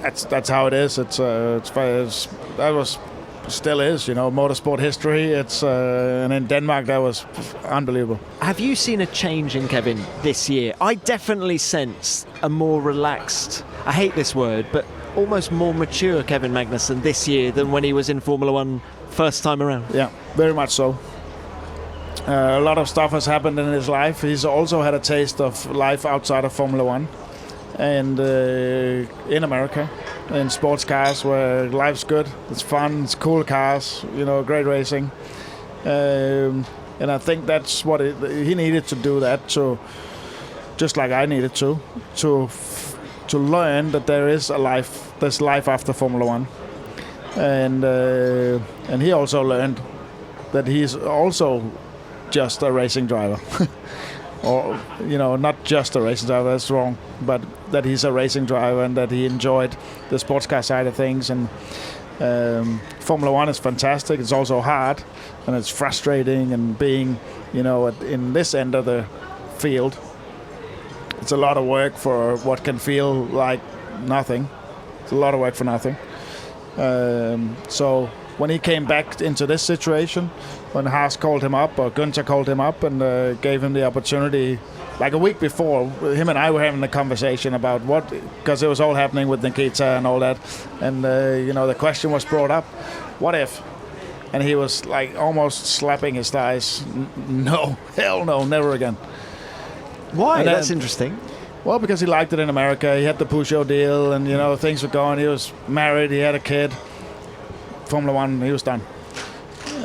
[SPEAKER 3] that's how it is. Still is, motorsport history. And in Denmark that was unbelievable.
[SPEAKER 1] Have you seen a change in Kevin this year? I definitely sense a more relaxed, I hate this word, but almost more mature Kevin Magnussen this year than when he was in Formula One first time around.
[SPEAKER 3] Yeah, very much so. A lot of stuff has happened in his life. He's also had a taste of life outside of Formula One, and in America, in sports cars, where life's good, it's fun, it's cool cars, great racing. And I think that's what he needed to do that, to just like I needed to learn that there's life after Formula One. And he also learned that he's also just a racing driver. Or, not just a racing driver, that's wrong, but that he's a racing driver and that he enjoyed the sports car side of things. And Formula One is fantastic. It's also hard, and it's frustrating, and being, in this end of the field, it's a lot of work for what can feel like nothing. It's a lot of work for nothing. So when he came back into this situation, when Haas called him up, or Günther called him up and gave him the opportunity, like a week before, him and I were having a conversation about because it was all happening with Nikita and all that, and the question was brought up, what if? And he was like almost slapping his thighs. No, hell no, never again.
[SPEAKER 1] Why? That's interesting.
[SPEAKER 3] Well, because he liked it in America. He had the Peugeot deal, and things were going. He was married. He had a kid. Formula One, he was done.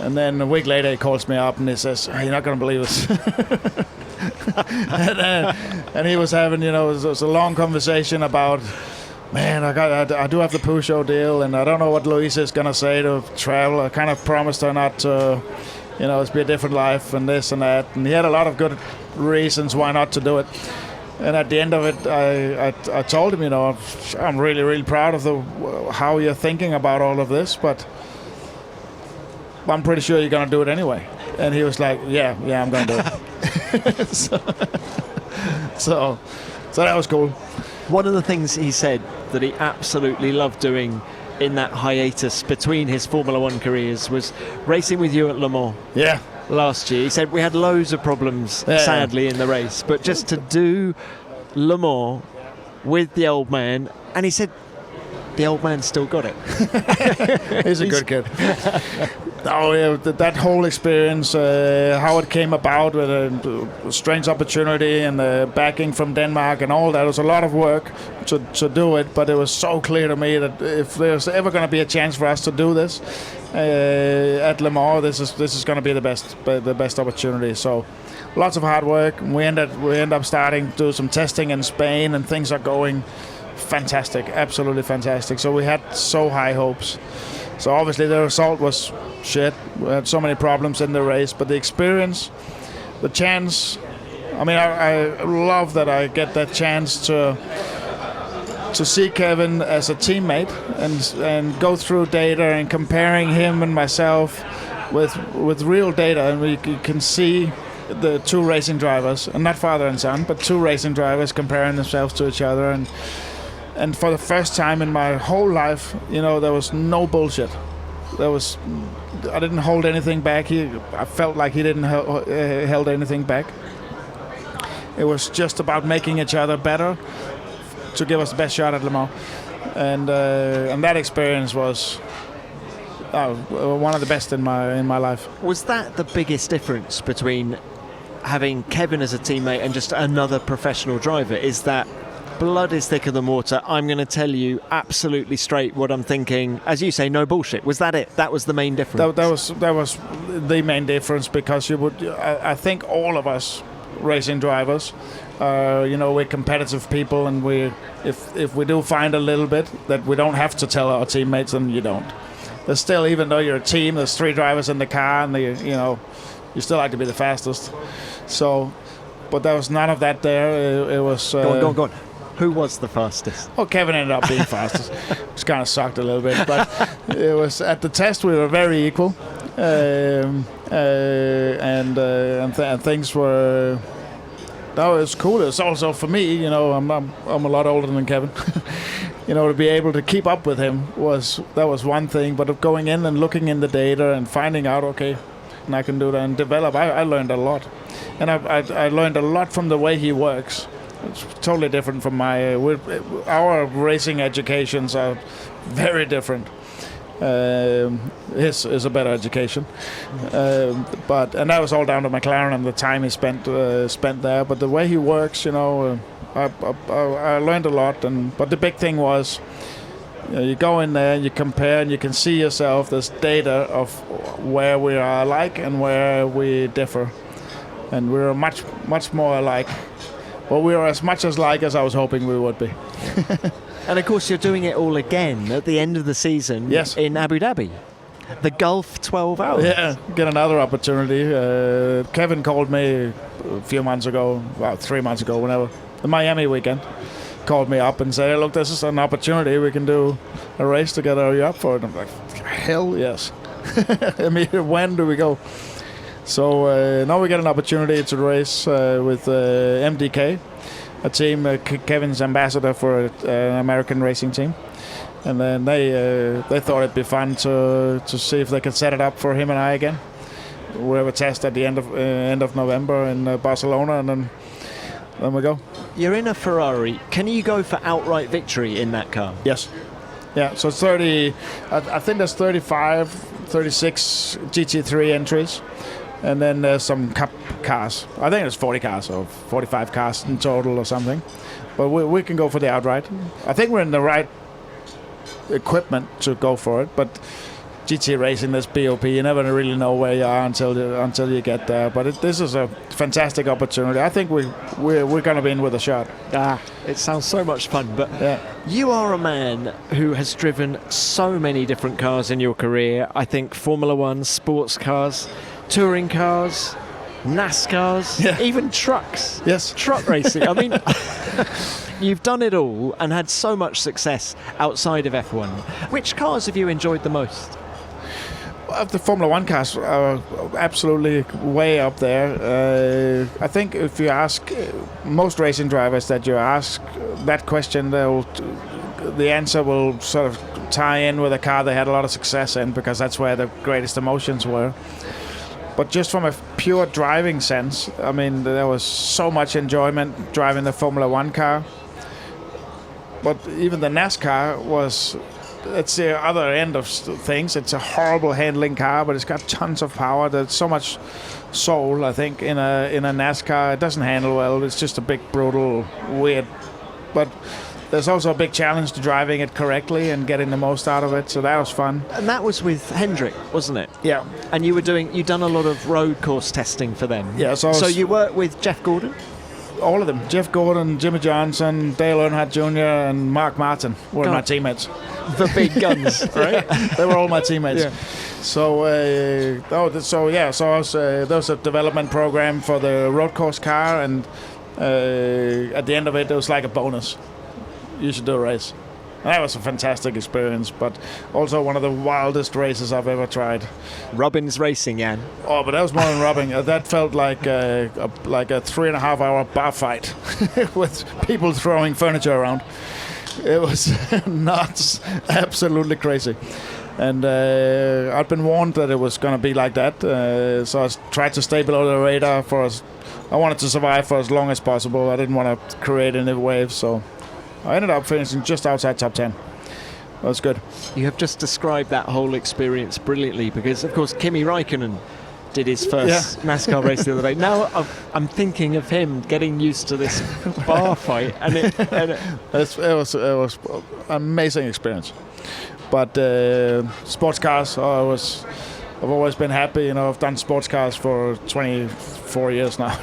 [SPEAKER 3] And then a week later, he calls me up and he says, "You're not going to believe this." and he was having, it was a long conversation about, man, I do have the Peugeot deal, and I don't know what Louise is going to say to travel. I kind of promised her not to It's be a different life and this and that. And he had a lot of good reasons why not to do it. And at the end of it, I told him, I'm really, really proud of how you're thinking about all of this, but I'm pretty sure you're going to do it anyway. And he was like, yeah, I'm going to do it. so that was cool.
[SPEAKER 1] One of the things he said that he absolutely loved doing in that hiatus between his Formula One careers was racing with you at Le Mans.
[SPEAKER 3] Yeah.
[SPEAKER 1] Last year. He said we had loads of problems, sadly, in the race, but just to do Le Mans with the old man, and he said the old man still got it.
[SPEAKER 3] He's a good kid. That whole experience, how it came about with a strange opportunity and the backing from Denmark and all that, it was a lot of work to do it, but it was so clear to me that if there's ever going to be a chance for us to do this at Le Mans, this is going to be the best opportunity. So lots of hard work. We end up starting to do some testing in Spain, and things are going fantastic, absolutely fantastic. So we had so high hopes. So obviously the result was shit. We had so many problems in the race, but the experience, the chance. I mean, I love that I get that chance to see Kevin as a teammate and go through data and comparing him and myself with real data, and we can see the two racing drivers, and not father and son, but two racing drivers comparing themselves to each other, and for the first time in my whole life, there was no bullshit. I didn't hold anything back. I felt like he didn't held anything back. It was just about making each other better to give us the best shot at Le Mans, and that experience was one of the best in my life.
[SPEAKER 1] Was that the biggest difference between having Kevin as a teammate and just another professional driver? Is that blood is thicker than water? I'm going to tell you absolutely straight what I'm thinking. As you say, no bullshit. Was that it? That was the main difference.
[SPEAKER 3] That was the main difference, because I think all of us racing drivers, we're competitive people, and if we do find a little bit that we don't have to tell our teammates, then you don't. There's still, even though you're a team, there's three drivers in the car, and you still like to be the fastest. So, but there was none of that there. It was.
[SPEAKER 1] Go on. Who was the fastest?
[SPEAKER 3] Oh, Kevin ended up being fastest. Which kind of sucked a little bit, but it was at the test we were very equal, and things were. No, it's cool. It's also for me, I'm a lot older than Kevin. To be able to keep up with him was one thing, but going in and looking in the data and finding out, okay, and I can do that and develop. I learned a lot, and I learned a lot from the way he works. It's totally different from our racing educations are very different. His is a better education, but that was all down to McLaren and the time he spent there. But the way he works, I learned a lot. But the big thing was, you go in there, you compare, and you can see yourself. There's data of where we are alike and where we differ, and we're much more alike. Well, we were as much as like as I was hoping we would be.
[SPEAKER 1] And of course, you're doing it all again at the end of the season.
[SPEAKER 3] Yes.
[SPEAKER 1] In Abu Dhabi. The Gulf 12 Hours.
[SPEAKER 3] Yeah, get another opportunity. Kevin called me a few months ago, 3 months ago, whenever, the Miami weekend. Called me up and said, hey, look, this is an opportunity. We can do a race together. Are you up for it? I'm like, hell yes. I mean, when do we go? So now we get an opportunity to race with MDK, a team, Kevin's ambassador for an American racing team. And then they thought it'd be fun to see if they could set it up for him and I again. We have a test at the end of November in Barcelona, and then we go.
[SPEAKER 1] You're in a Ferrari. Can you go for outright victory in that car?
[SPEAKER 3] Yes. Yeah, so 30, I think there's 35, 36 GT3 entries. And then there's some cup cars. I think there's 40 cars or 45 cars in total or something. But we can go for the outright. I think we're in the right equipment to go for it. But GT racing, there's BOP. You never really know where you are until you get there. But this is a fantastic opportunity. I think we're going to be in with a shot.
[SPEAKER 1] It sounds so much fun. But
[SPEAKER 3] yeah.
[SPEAKER 1] You are a man who has driven so many different cars in your career. I think Formula One, sports cars. touring cars, NASCARs,
[SPEAKER 3] Yeah.
[SPEAKER 1] even trucks.
[SPEAKER 3] Yes.
[SPEAKER 1] Truck racing. I mean, you've done it all and had so much success outside of F1. Which cars have you enjoyed the most?
[SPEAKER 3] The Formula One cars are absolutely way up there. I think if you ask most racing drivers that you ask that question, the answer will sort of tie in with a car they had a lot of success in, because that's where the greatest emotions were. But just from a pure driving sense, I mean, there was so much enjoyment driving the Formula One car. But even the NASCAR was... It's the other end of things. It's a horrible handling car, but it's got tons of power. There's so much soul, I think, in a NASCAR. It doesn't handle well. It's just a big, brutal, weird. But there's also a big challenge to driving it correctly and getting the most out of it. So that was fun.
[SPEAKER 1] And that was with Hendrick, wasn't it?
[SPEAKER 3] Yeah.
[SPEAKER 1] And you'd done a lot of road course testing for them.
[SPEAKER 3] Yeah.
[SPEAKER 1] So you worked with Jeff Gordon?
[SPEAKER 3] All of them. Jeff Gordon, Jimmy Johnson, Dale Earnhardt Jr., and Mark Martin were my teammates.
[SPEAKER 1] The big guns, right?
[SPEAKER 3] They were all my teammates.
[SPEAKER 1] Yeah.
[SPEAKER 3] So, there was a development program for the road course car, and at the end of it was like a bonus. You should do a race. And that was a fantastic experience, but also one of the wildest races I've ever tried.
[SPEAKER 1] Robbins Racing, Jan.
[SPEAKER 3] Oh, but that was more than rubbing. That felt like a 3.5-hour bar fight with people throwing furniture around. It was nuts, absolutely crazy. And I'd been warned that it was going to be like that, so I tried to stay below the radar I wanted to survive for as long as possible. I didn't want to create any waves, so I ended up finishing just outside top 10. That was good.
[SPEAKER 1] You have just described that whole experience brilliantly, because, of course, Kimi Räikkönen did his first NASCAR race the other day. Now I'm thinking of him getting used to this bar fight, and it
[SPEAKER 3] was an amazing experience. But sports cars, I've always been happy. I've done sports cars for 24 years now.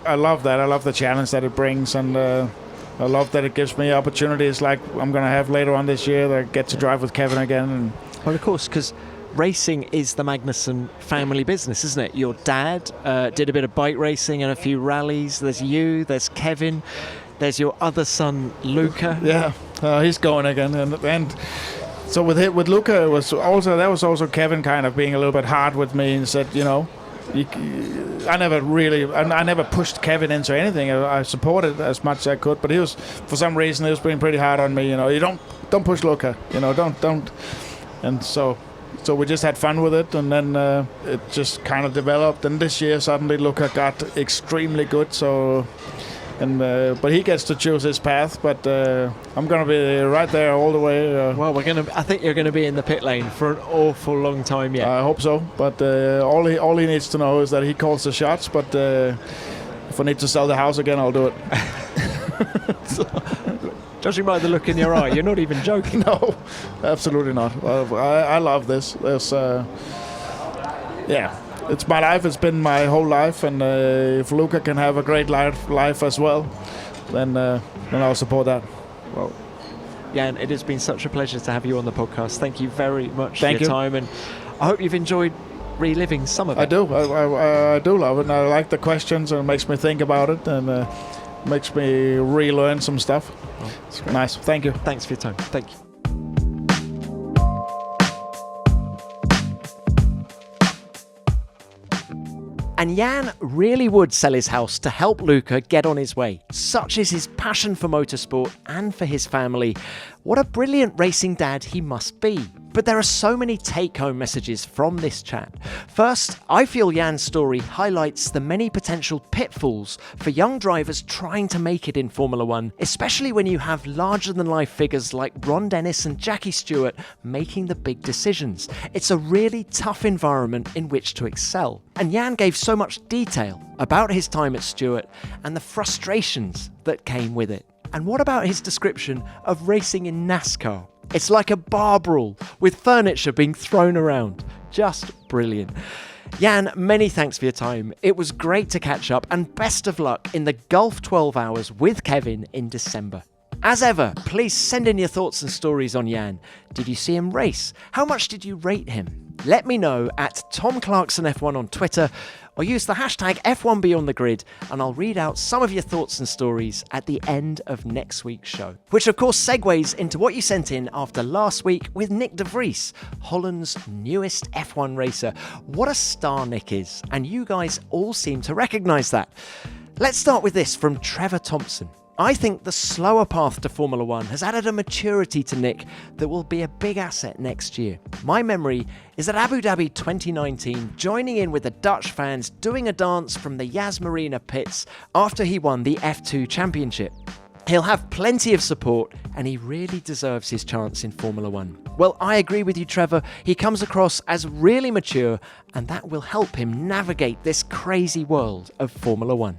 [SPEAKER 3] I love that. I love the challenge that it brings, and I love that it gives me opportunities like I'm going to have later on this year that I get to drive with Kevin again.
[SPEAKER 1] Well, of course, because racing is the Magnussen family business, isn't it? Your dad did a bit of bike racing and a few rallies. There's you, there's Kevin, there's your other son, Luca.
[SPEAKER 3] Yeah, he's going again. And so with Luca, that was also Kevin kind of being a little bit hard with me and said, I never pushed Kevin into anything. I supported as much as I could, but for some reason, he was being pretty hard on me. You don't push Luca. Don't. And so we just had fun with it, and then it just kind of developed. And this year, suddenly, Luca got extremely good. So, but he gets to choose his path. But I'm gonna be right there all the way.
[SPEAKER 1] Well, I think you're gonna be in the pit lane for an awful long time yet.
[SPEAKER 3] I hope so. But all he needs to know is that he calls the shots. But if I need to sell the house again, I'll do it.
[SPEAKER 1] Judging by the look in your eye, you're not even joking.
[SPEAKER 3] No, absolutely not. I love this. It's my life. It's been my whole life, and if Luca can have a great life as well, then I'll support that.
[SPEAKER 1] Well, Jan, it has been such a pleasure to have you on the podcast. Thank you very much for your time, and I hope you've enjoyed reliving some of it.
[SPEAKER 3] I do. I do love it, and I like the questions, and it makes me think about it, and makes me relearn some stuff.
[SPEAKER 1] Oh,
[SPEAKER 3] it's nice. Thank you.
[SPEAKER 1] Thanks for your time. Thank you. And Jan really would sell his house to help Luca get on his way. Such is his passion for motorsport and for his family. What a brilliant racing dad he must be. But there are so many take-home messages from this chat. First, I feel Jan's story highlights the many potential pitfalls for young drivers trying to make it in Formula One, especially when you have larger-than-life figures like Ron Dennis and Jackie Stewart making the big decisions. It's a really tough environment in which to excel. And Jan gave so much detail about his time at Stewart and the frustrations that came with it. And what about his description of racing in NASCAR? It's like a bar brawl with furniture being thrown around. Just brilliant. Jan, many thanks for your time. It was great to catch up, and best of luck in the Gulf 12 Hours with Kevin in December. As ever, please send in your thoughts and stories on Jan. Did you see him race? How much did you rate him? let me know at Tom Clarkson F1 on Twitter, or use the hashtag F1BeyondTheGrid, and I'll read out some of your thoughts and stories at the end of next week's show. Which of course segues into what you sent in after last week with Nyck De Vries, Holland's newest F1 racer. What a star Nyck is, and you guys all seem to recognise that. Let's start with this from Trevor Thompson. I think the slower path to Formula One has added a maturity to Nyck that will be a big asset next year. My memory is at Abu Dhabi 2019, joining in with the Dutch fans doing a dance from the Yas Marina pits after he won the F2 championship. He'll have plenty of support, and he really deserves his chance in Formula One. Well, I agree with you, Trevor. He comes across as really mature, and that will help him navigate this crazy world of Formula One.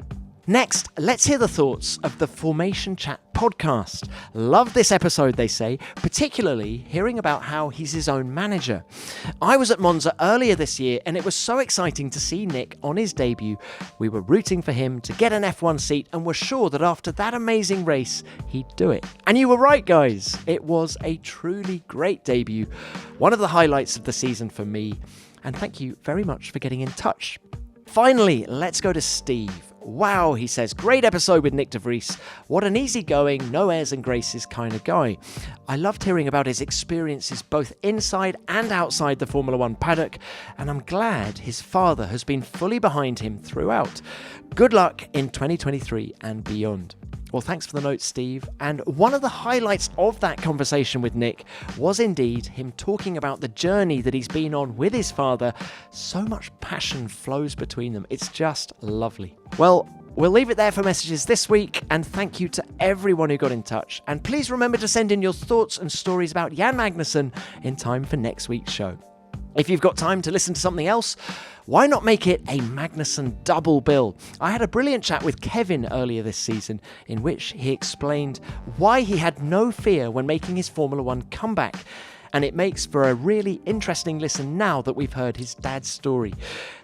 [SPEAKER 1] Next, let's hear the thoughts of the Formation Chat podcast. Love this episode, they say, particularly hearing about how he's his own manager. I was at Monza earlier this year, and it was so exciting to see Nyck on his debut. We were rooting for him to get an F1 seat and were sure that after that amazing race, he'd do it. And you were right, guys. It was a truly great debut. One of the highlights of the season for me. And thank you very much for getting in touch. Finally, let's go to Steve. Wow, he says, great episode with Nyck De Vries. What an easygoing, no airs and graces kind of guy. I loved hearing about his experiences both inside and outside the Formula One paddock, and I'm glad his father has been fully behind him throughout. Good luck in 2023 and beyond. Well, thanks for the note, Steve. And one of the highlights of that conversation with Nyck was indeed him talking about the journey that he's been on with his father. So much passion flows between them. It's just lovely. Well, we'll leave it there for messages this week, and thank you to everyone who got in touch. And please remember to send in your thoughts and stories about Jan Magnussen in time for next week's show. If you've got time to listen to something else, why not make it a Magnussen double bill? I had a brilliant chat with Kevin earlier this season in which he explained why he had no fear when making his Formula One comeback. And it makes for a really interesting listen now that we've heard his dad's story.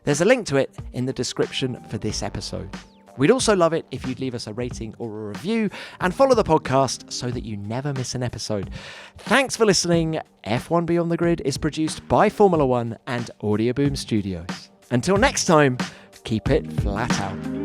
[SPEAKER 1] There's a link to it in the description for this episode. We'd also love it if you'd leave us a rating or a review and follow the podcast so that you never miss an episode. Thanks for listening. F1 Beyond the Grid is produced by Formula One and Audio Boom Studios. Until next time, keep it flat out.